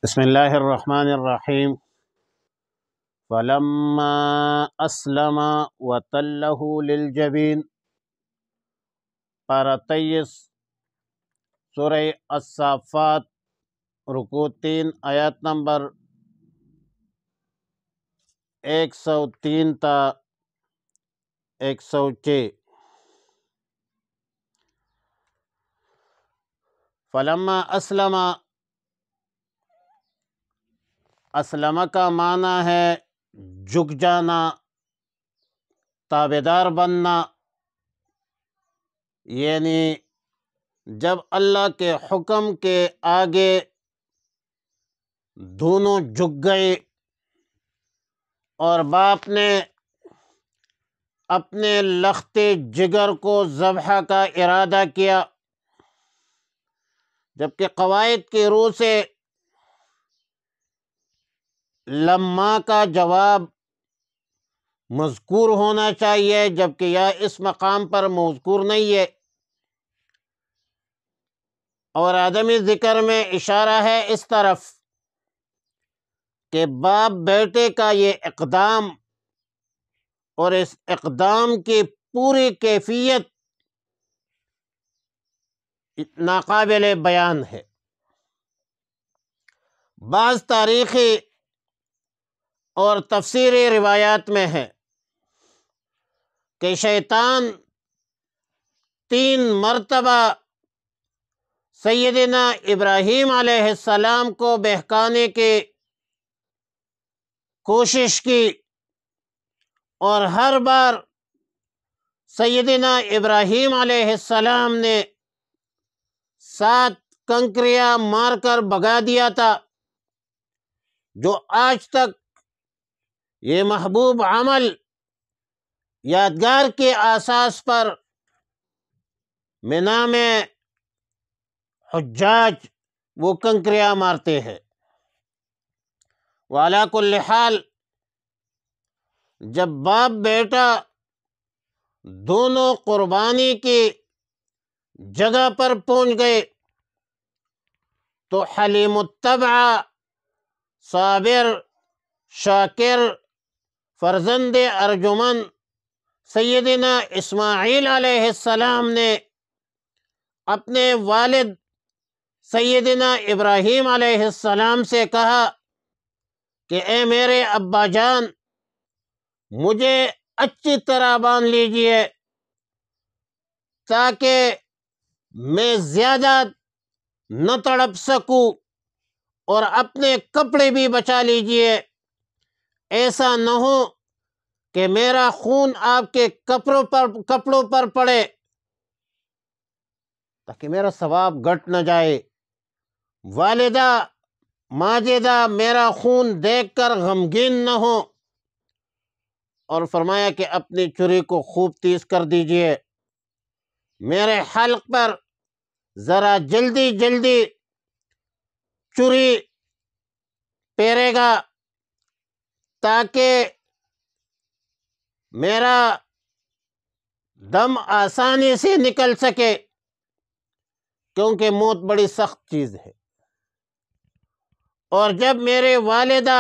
بسم اللہ الرحمن الرحیم فلما اسلم وتلہ للجبین، پارہ 23 سورہ الصافات، رکوع 3، آیات نمبر 103 تا 106۔ فلما اسلم، اسلم کا معنی ہے جھک جانا، تابعدار بننا، یعنی جب اللہ کے حکم کے آگے دونوں جھک گئے اور باپ نے اپنے لخت جگر کو ذبح کا ارادہ کیا، جبکہ قواعد کی روح سے لما کا جواب مذکور ہونا چاہیے، جبکہ یہ اس مقام پر مذکور نہیں ہے، اور عدم ذکر میں اشارہ ہے اس طرف کہ باپ بیٹے کا یہ اقدام اور اس اقدام کی پوری کیفیت ناقابل بیان ہے۔ بعض تاریخی اور تفسیری روایات میں ہے کہ شیطان 3 مرتبہ سیدنا ابراہیم علیہ السلام کو بہکانے کی کوشش کی، اور ہر بار سیدنا ابراہیم علیہ السلام نے 7 کنکریاں مار کر بھگا دیا تھا، جو آج تک یہ محبوب عمل یادگار کے اساس پر مینا میں حجاج وہ کنکریاں مارتے ہیں۔ وعلیٰ کل حال، جب باپ بیٹا دونوں قربانی کی جگہ پر پہنچ گئے تو حلیم الطبع، صابر، شاکر، فرزند ارجمند سیدنا اسماعیل علیہ السلام نے اپنے والد سیدنا ابراہیم علیہ السلام سے کہا کہ اے میرے ابا جان، مجھے اچھی طرح باندھ لیجئے تاکہ میں زیادہ نہ تڑپ سکوں، اور اپنے کپڑے بھی بچا لیجئے، ایسا نہ ہو کہ میرا خون آپ کے کپڑوں پر پڑے، تاکہ میرا ثواب گھٹ نہ جائے۔ والدہ ماجدہ میرا خون دیکھ کر غمگین نہ ہو، اور فرمایا کہ اپنی چھری کو خوب تیز کر دیجئے، میرے حلق پر ذرا جلدی جلدی چھری پھیرے گا تاکہ میرا دم آسانی سے نکل سکے، کیونکہ موت بڑی سخت چیز ہے۔ اور جب میرے والدہ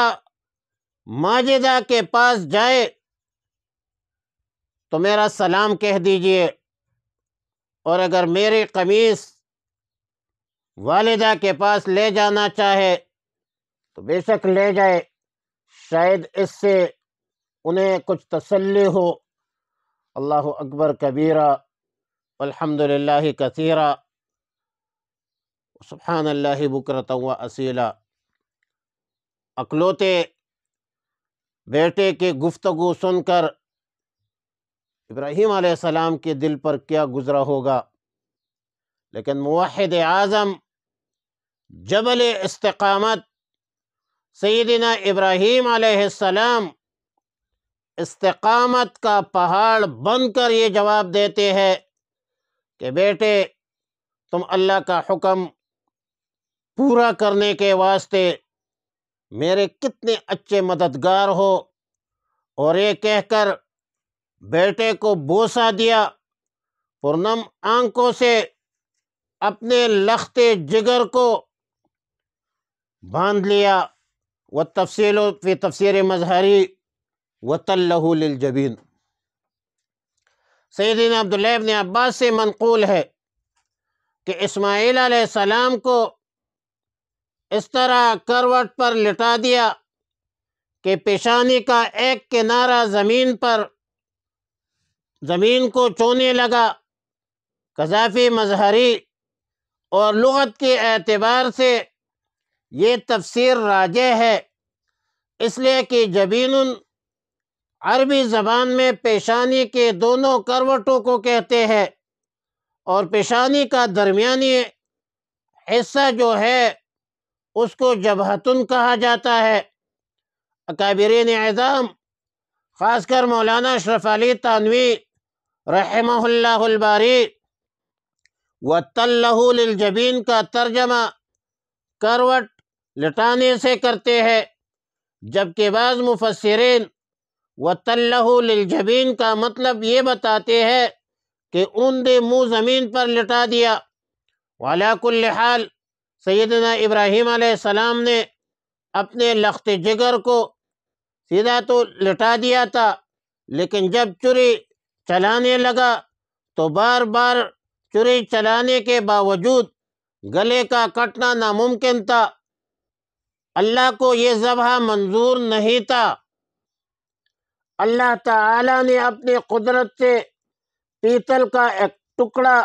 ماجدہ کے پاس جائے تو میرا سلام کہہ دیجئے، اور اگر میری قمیص والدہ کے پاس لے جانا چاہے تو بے شک لے جائے، شاید اس سے انہیں کچھ تسلی ہو۔ اللہ اکبر کبیرہ، والحمد للہ کثیرہ، سبحان اللہ بکرۃ و اصیلا۔ اکلوتے بیٹے کی گفتگو سن کر ابراہیم علیہ السلام کے دل پر کیا گزرا ہوگا، لیکن موحد اعظم جبل استقامت سیدنا ابراہیم علیہ السلام استقامت کا پہاڑ بن کر یہ جواب دیتے ہیں کہ بیٹے، تم اللہ کا حکم پورا کرنے کے واسطے میرے کتنے اچھے مددگار ہو، اور یہ کہہ کر بیٹے کو بوسہ دیا، پرنم آنکھوں سے اپنے لخت جگر کو باندھ لیا۔ والتفصیل فی تفسیر مظہری وَتَلَّهُ لِلْجَبِينِ۔ سیدنا عبداللہ ابن عباس سے منقول ہے کہ اسماعیل علیہ السلام کو اس طرح کروٹ پر لٹا دیا کہ پیشانی کا ایک کنارہ زمین کو چھونے لگا۔ قذافی مظہری اور لغت کے اعتبار سے یہ تفسیر راجح ہے، اس لیے کہ جبین عربی زبان میں پیشانی کے دونوں کروٹوں کو کہتے ہیں، اور پیشانی کا درمیانی حصہ جو ہے اس کو جبہتن کہا جاتا ہے۔ اکابرین اعظام خاص کر مولانا اشرف علی تھانوی رحمہ اللہ الباری وَتَلَّهُ لِلْجَبِينِ کا ترجمہ کروٹ لٹانے سے کرتے ہیں، جبکہ بعض مفسرین وَتَلَّهُ لِلْجَبِينِ کا مطلب یہ بتاتے ہیں کہ اوندے منہ زمین پر لٹا دیا۔ وعلیٰ کل حال سیدنا ابراہیم علیہ السلام نے اپنے لخت جگر کو سیدھا تو لٹا دیا تھا، لیکن جب چھری چلانے لگا تو بار بار چھری چلانے کے باوجود گلے کا کٹنا ناممکن تھا۔ اللہ کو یہ ذبح منظور نہیں تھا۔ اللہ تعالی نے اپنی قدرت سے پیتل کا ایک ٹکڑا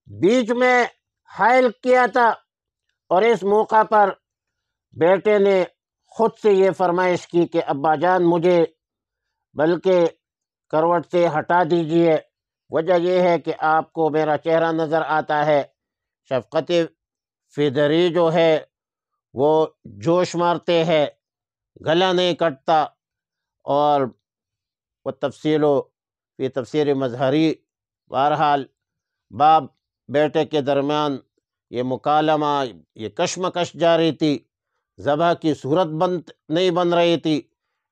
بیچ میں حائل کیا تھا، اور اس موقع پر بیٹے نے خود سے یہ فرمائش کی کہ ابا جان مجھے بلکہ کروٹ سے ہٹا دیجئے، وجہ یہ ہے کہ آپ کو میرا چہرہ نظر آتا ہے۔ شفقت فدری جو ہے وہ جوش مارتے ہیں، گلا نہیں کٹتا۔ اور وہ فی تفسیر مظہری، بہرحال باپ بیٹے کے درمیان یہ مکالمہ، یہ کشمکش جاری تھی، ذبح کی صورت نہیں بن رہی تھی۔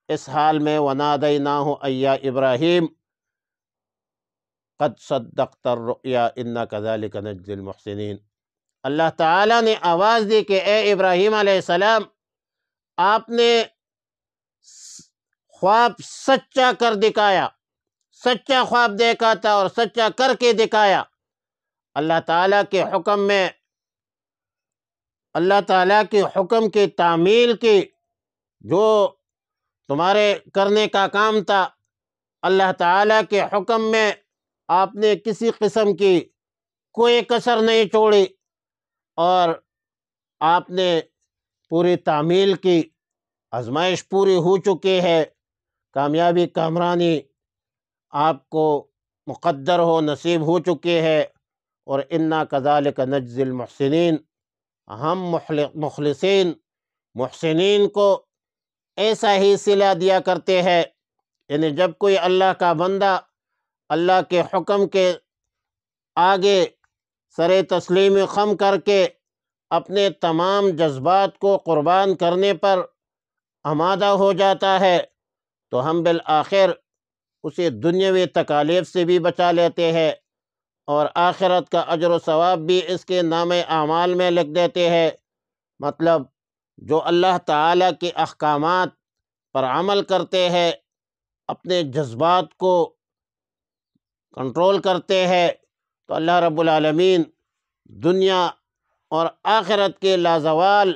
اس حال میں وَنَادَيْنَاهُ أَن يَا إِبْرَاهِيمُ قَدْ صَدَّقْتَ الرُّؤْيَا إِنَّا كَذَلِكَ نَجْزِي الْمُحْسِنِينَ۔ اللہ تعالیٰ نے آواز دی کہ اے ابراہیم علیہ السلام، آپ نے خواب سچا کر دکھایا، سچا خواب دیکھا تھا اور سچا کر کے دکھایا۔ اللہ تعالیٰ کے حکم میں، اللہ تعالیٰ کے حکم کی تعمیل کی، جو تمہارے کرنے کا کام تھا، اللہ تعالیٰ کے حکم میں آپ نے کسی قسم کی کوئی کسر نہیں چھوڑی، اور آپ نے پوری تعمیل کی۔ آزمائش پوری ہو چکی ہے، کامیابی کامرانی آپ کو مقدر ہو، نصیب ہو چکی ہے۔ اور انا کذالک نجزی المحسنین، ہم محسنین کو ایسا ہی صلہ دیا کرتے ہیں۔ یعنی جب کوئی اللہ کا بندہ اللہ کے حکم کے آگے سر تسلیم خم کر کے اپنے تمام جذبات کو قربان کرنے پر آمادہ ہو جاتا ہے، تو ہم بالآخر اسے دنیاوی تکالیف سے بھی بچا لیتے ہیں، اور آخرت کا اجر و ثواب بھی اس کے نام اعمال میں لکھ دیتے ہیں۔ مطلب جو اللہ تعالیٰ کے احکامات پر عمل کرتے ہیں، اپنے جذبات کو کنٹرول کرتے ہیں، تو اللہ رب العالمین دنیا اور آخرت کے لازوال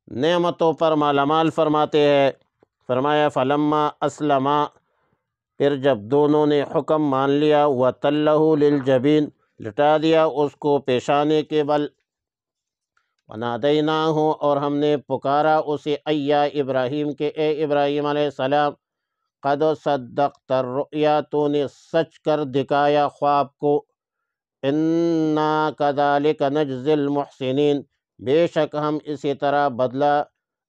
نعمتوں پر مالا مال فرماتے ہیں۔ فرمایا فلما اسلما، پھر جب دونوں نے حکم مان لیا، وَتَلَّهُ لِلْجَبِينِ، لٹا دیا اس کو پیشانے کے بل، وَنَادَيْنَاهُ، اور ہم نے پکارا اسے، اَيَّا ابراہیم، کہ اے ابراہیم علیہ السلام، قد صدقت الرؤیا، تو نے سچ کر دکھایا خواب کو، انا کذالک نجزی المحسنین، بے شک ہم اسی طرح بدلہ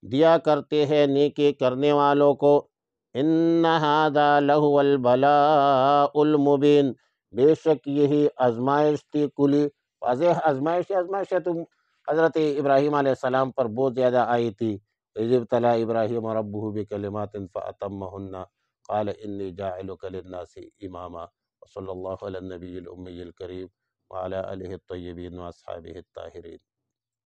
دیا کرتے ہیں نیکی کرنے والوں کو۔ ان ھذا لہو البلاء المبین، بے شک یہی آزمائش تھی کھلی واضح آزمائش ہے، تو حضرت ابراہیم علیہ السلام پر بہت زیادہ آئی تھی۔ اذ ابتلى ابراہیم ربہ بکلمات فاتمہن قال انی جاعلک للناس اماما، وصلی اللہ علی النبی الامی الکریم وعلی آلہ الطیبین واصحابہ الطاہرین۔